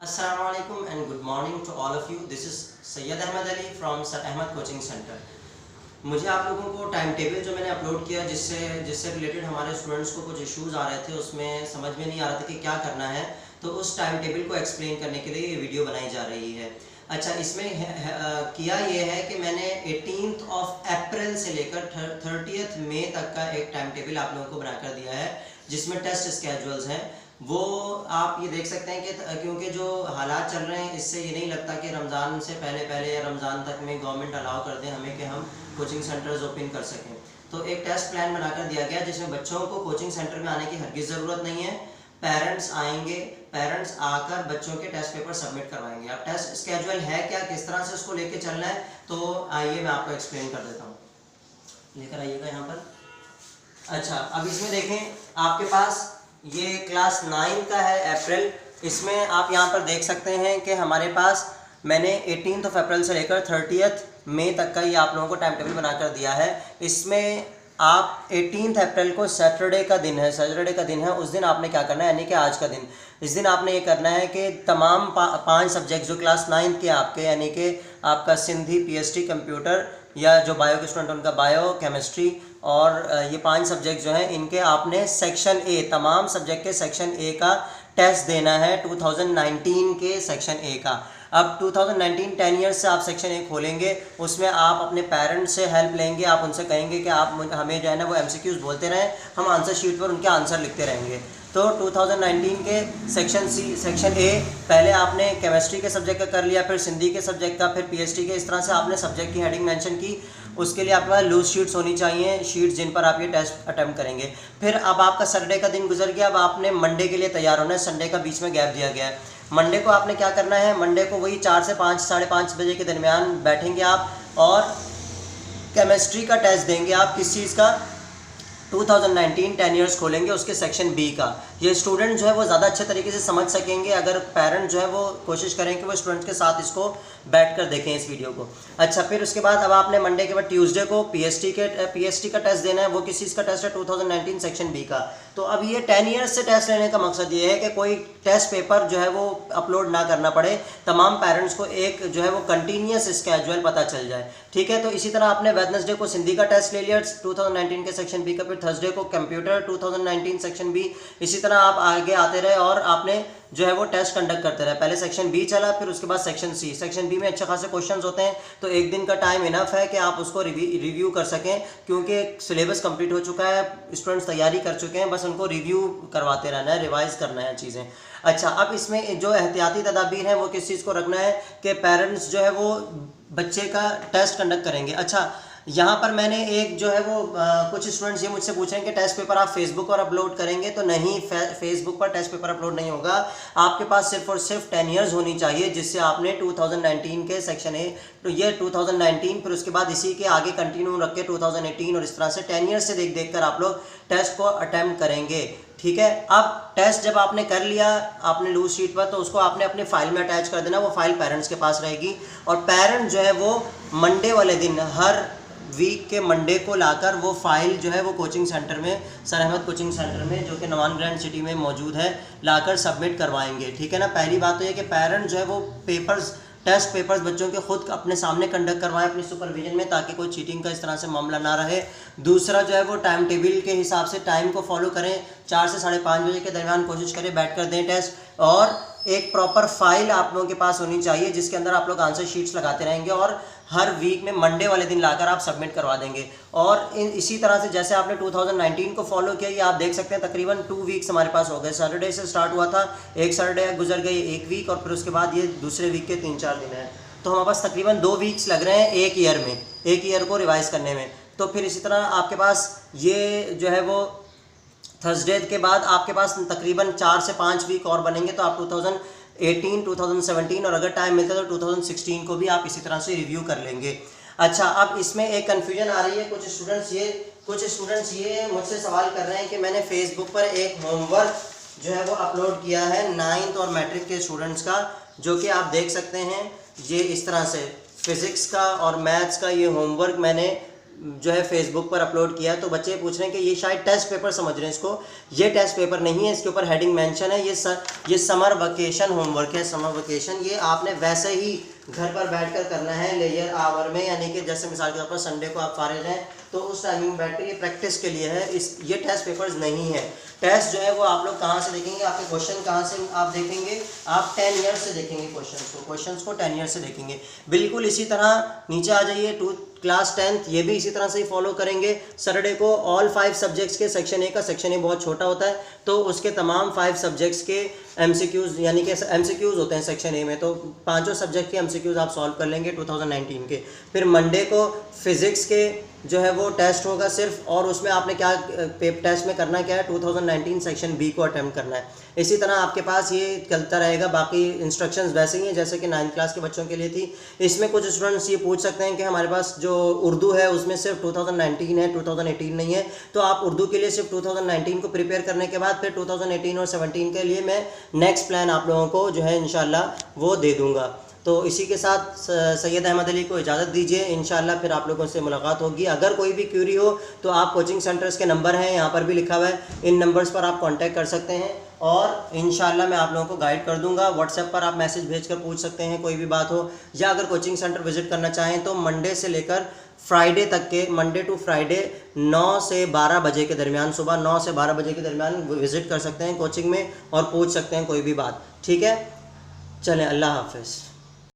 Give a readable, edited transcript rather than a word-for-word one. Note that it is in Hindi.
Assalamu alaikum and good morning to all of you. This is Sayyid Ahmed Ali from Sir Ahmed Coaching Center. मुझे आप लोगों को टाइम टेबल जो मैंने अपलोड किया जिससे रिलेटेड हमारे स्टूडेंट्स को कुछ इश्यूज़ आ रहे थे, उसमें समझ में नहीं आ रहा था कि क्या करना है, तो उस टाइम टेबल को एक्सप्लेन करने के लिए ये वीडियो बनाई जा रही है। अच्छा, इसमें किया ये है कि मैंने 18 अप्रैल से लेकर 30 मई तक का एक टाइम टेबल आप लोगों को बनाकर दिया है, जिसमें टेस्ट स्केड्यूल्स हैं। वो आप ये देख सकते हैं कि क्योंकि जो हालात चल रहे हैं, इससे ये नहीं लगता कि रमज़ान से पहले या रमज़ान तक में गवर्नमेंट अलाउ कर दें हमें कि हम कोचिंग सेंटर्स ओपन कर सकें। तो एक टेस्ट प्लान बनाकर दिया गया जिसमें बच्चों को कोचिंग सेंटर में आने की हरगिज़ ज़रूरत नहीं है। पेरेंट्स आएंगे, पेरेंट्स आकर बच्चों के टेस्ट पेपर सबमिट करवाएंगे। अब टेस्ट स्केड्यूल है क्या, किस तरह से उसको लेके चलना है, तो आइए मैं आपको एक्सप्लेन कर देता हूँ। लेकर आइएगा यहाँ पर। अच्छा, अब इसमें देखें, आपके पास ये क्लास 9 का है अप्रैल। इसमें आप यहाँ पर देख सकते हैं कि हमारे पास मैंने 18 अप्रैल से लेकर 30 मई तक का ये आप लोगों को टाइम टेबल बनाकर दिया है। इसमें आप 18 अप्रैल को सैटरडे का दिन है, उस दिन आपने क्या करना है, यानी कि आज का दिन, इस दिन आपने ये करना है कि तमाम 5 सब्जेक्ट जो क्लास 9 के आपके, यानी कि आपका सिंधी, पीएसटी, कंप्यूटर, या जो बायो के स्टूडेंट उनका बायो, केमिस्ट्री, और ये 5 सब्जेक्ट जो हैं इनके आपने सेक्शन ए, तमाम सब्जेक्ट के सेक्शन ए का टेस्ट देना है, 2019 के सेक्शन ए का। अब 2019 10 ईयर्स से आप सेक्शन ए खोलेंगे, उसमें आप अपने पेरेंट्स से हेल्प लेंगे। आप उनसे कहेंगे कि आप हमें जो है ना वो MCQs बोलते रहें, हम आंसर शीट पर उनके आंसर लिखते रहेंगे। तो 2019 के सेक्शन ए पहले आपने केमिस्ट्री के सब्जेक्ट का कर लिया, फिर सिंधी के सब्जेक्ट का, फिर पीएचडी के, इस तरह से आपने सब्जेक्ट की हेडिंग मेंशन की। उसके लिए आपके पास लूज शीट्स होनी चाहिए, शीट्स जिन पर आप ये टेस्ट अटेम्प्ट करेंगे। फिर अब आपका सैटरडे का दिन गुजर गया, अब आपने मंडे के लिए तैयार होना है। संडे का बीच में गैप दिया गया है। मंडे को आपने क्या करना है, मंडे को वही 4 से 5, 5:30 बजे के दरमियान बैठेंगे आप और केमिस्ट्री का टेस्ट देंगे आप। किस चीज़ का, 2019 10 ईयर्स खोलेंगे, उसके सेक्शन बी का। ये स्टूडेंट जो है वो ज़्यादा अच्छे तरीके से समझ सकेंगे अगर पेरेंट जो है वो कोशिश करें कि वो स्टूडेंट्स के साथ इसको बैठकर देखें इस वीडियो को। अच्छा, फिर उसके बाद अब आपने मंडे के बाद ट्यूसडे को पीएचडी का टेस्ट देना है। वो किस चीज़ का टेस्ट है, 2019 सेक्शन बी का। तो अब ये 10 ईयर्स से टेस्ट लेने का मकसद ये है कि कोई टेस्ट पेपर जो है वो अपलोड ना करना पड़े, तमाम पेरेंट्स को एक जो है वो कंटिन्यूस स्केड्यूल पता चल जाए। ठीक है, तो इसी तरह आपने वेडनेसडे को सिंधी का टेस्ट ले लिया 2019 के सेक्शन बी का, फिर थर्सडे को कंप्यूटर 2019 सेक्शन बी। इसी तरह आप आगे आते रहे और आपने जो है वो टेस्ट कंडक्ट करते रहे। पहले सेक्शन बी चला, फिर उसके बाद सेक्शन सी। सेक्शन बी में अच्छे खासे क्वेश्चंस होते हैं, तो एक दिन का टाइम इनफ है कि आप उसको रिव्यू कर सकें, क्योंकि सिलेबस कंप्लीट हो चुका है, स्टूडेंट्स तैयारी कर चुके हैं, बस उनको रिव्यू करवाते रहना है, रिवाइज करना है चीज़ें। अच्छा, अब इसमें जो एहतियाती तदाबीर हैं वो किस चीज़ को रखना है कि पेरेंट्स जो है वो बच्चे का टेस्ट कंडक्ट करेंगे। अच्छा, यहाँ पर मैंने एक जो है वो कुछ स्टूडेंट्स ये मुझसे पूछें कि टेस्ट पेपर आप फेसबुक पर अपलोड करेंगे, तो नहीं, फेसबुक पर टेस्ट पेपर अपलोड नहीं होगा। आपके पास सिर्फ और सिर्फ 10 ईयर्स होनी चाहिए, जिससे आपने 2019 के सेक्शन ए, तो ये 2019, फिर उसके बाद इसी के आगे कंटिन्यू रख के 2018, और इस तरह से 10 ईयर्स से देख कर आप लोग टेस्ट को अटैम्प्ट करेंगे। ठीक है, अब टेस्ट जब आपने कर लिया आपने लूज शीट पर, तो उसको आपने अपने फाइल में अटैच कर देना। वो फाइल पेरेंट्स के पास रहेगी, और पेरेंट जो है वो मंडे वाले दिन, हर वीक के मंडे को लाकर वो फाइल जो है वो कोचिंग सेंटर में, सर अहमद कोचिंग सेंटर में, जो कि नवान ग्रैंड सिटी में मौजूद है, लाकर सबमिट करवाएंगे। ठीक है ना। पहली बात तो ये कि पेरेंट जो है वो टेस्ट पेपर्स बच्चों के खुद अपने सामने कंडक्ट करवाएं अपनी सुपरविजन में, ताकि कोई चीटिंग का इस तरह से मामला ना रहे। दूसरा जो है वो टाइम टेबल के हिसाब से टाइम को फॉलो करें, 4 से 5:30 बजे के दरमियान कोशिश करें बैठ कर दें टेस्ट, और एक प्रॉपर फाइल आप लोगों के पास होनी चाहिए जिसके अंदर आप लोग आंसर शीट्स लगाते रहेंगे, और हर वीक में मंडे वाले दिन लाकर आप सबमिट करवा देंगे। और इसी तरह से जैसे आपने 2019 को फॉलो किया, ये आप देख सकते हैं तकरीबन 2 वीक्स हमारे पास हो गए। सैटरडे से स्टार्ट हुआ था, एक सैटरडे गुजर गई, 1 वीक, और फिर उसके बाद ये दूसरे वीक के 3-4 दिन हैं। तो हमारे पास तकरीबन 2 वीक्स लग रहे हैं एक ईयर को रिवाइज़ करने में। तो फिर इसी तरह आपके पास ये जो है वो थर्सडे के बाद आपके पास तकरीबन 4 से 5 वीक और बनेंगे, तो आप 2018, 2017, और अगर टाइम मिलता है तो 2016 को भी आप इसी तरह से रिव्यू कर लेंगे। अच्छा, अब इसमें एक कन्फ्यूजन आ रही है, कुछ स्टूडेंट्स ये मुझसे सवाल कर रहे हैं कि मैंने फेसबुक पर एक होमवर्क जो है वो अपलोड किया है 9th और मैट्रिक के स्टूडेंट्स का, जो कि आप देख सकते हैं ये इस तरह से फिज़िक्स का और मैथ्स का ये होमवर्क मैंने जो है फेसबुक पर अपलोड किया है, तो बच्चे पूछ रहे हैं कि ये शायद टेस्ट पेपर समझ रहे हैं इसको। ये टेस्ट पेपर नहीं है, इसके ऊपर हेडिंग मेंशन है, ये समर वेकेशन होमवर्क है। समर वेकेशन ये आपने वैसे ही घर पर बैठकर करना है लेयर आवर में, यानी कि जैसे मिसाल के तौर पर संडे को आप फारिग हैं तो उस टाइमिंग में बैठ कर, ये प्रैक्टिस के लिए है। ये टेस्ट पेपर्स नहीं है। टेस्ट जो है वो आप लोग कहाँ से देखेंगे, आपके क्वेश्चन कहाँ से आप देखेंगे, आप 10 ईयर्स से देखेंगे क्वेश्चंस को 10 ईयर्स से देखेंगे। बिल्कुल इसी तरह नीचे आ जाइए, क्लास 10th ये भी इसी तरह से ही फॉलो करेंगे। सैटरडे को ऑल 5 सब्जेक्ट्स के सेक्शन ए का, सेक्शन ए बहुत छोटा होता है तो उसके तमाम 5 सब्जेक्ट्स के MCQs, यानी कि MCQs होते हैं सेक्शन ए में, तो 5 सब्जेक्ट के MCQs आप सॉल्व कर लेंगे 2019 के। फिर मंडे को फिज़िक्स के जो है वो टेस्ट होगा सिर्फ, और उसमें आपने क्या टेस्ट में करना क्या है, 2019 सेक्शन बी को अटैम्प्ट करना है। इसी तरह आपके पास ये चलता रहेगा। बाकी इंस्ट्रक्शंस वैसे ही हैं जैसे कि 9th क्लास के बच्चों के लिए थी। इसमें कुछ स्टूडेंट्स ये पूछ सकते हैं कि हमारे पास जो उर्दू है उसमें सिर्फ 2019 है, 2018 नहीं है, तो आप उर्दू के लिए सिर्फ 2019 को प्रिपेयर करने के बाद फिर 2018 और 17 के लिए मैं नेक्स्ट प्लान आप लोगों को जो है इंशाल्लाह वो दे दूँगा। तो इसी के साथ सैयद अहमद अली को इजाज़त दीजिए, इंशाल्लाह फिर आप लोगों से मुलाकात होगी। अगर कोई भी क्यूरी हो तो आप कोचिंग सेंटर्स के नंबर हैं, यहाँ पर भी लिखा हुआ है, इन नंबर्स पर आप कांटेक्ट कर सकते हैं और इंशाल्लाह मैं आप लोगों को गाइड कर दूंगा। व्हाट्सएप पर आप मैसेज भेजकर पूछ सकते हैं कोई भी बात हो, या अगर कोचिंग सेंटर विज़िट करना चाहें तो मंडे से लेकर फ्राइडे तक के, मंडे टू फ्राइडे 9 से 12 बजे के दरमियान, सुबह 9 से 12 बजे के दरमियान विज़िट कर सकते हैं कोचिंग में और पूछ सकते हैं कोई भी बात। ठीक है, चलें, अल्लाह हाफ़िज़।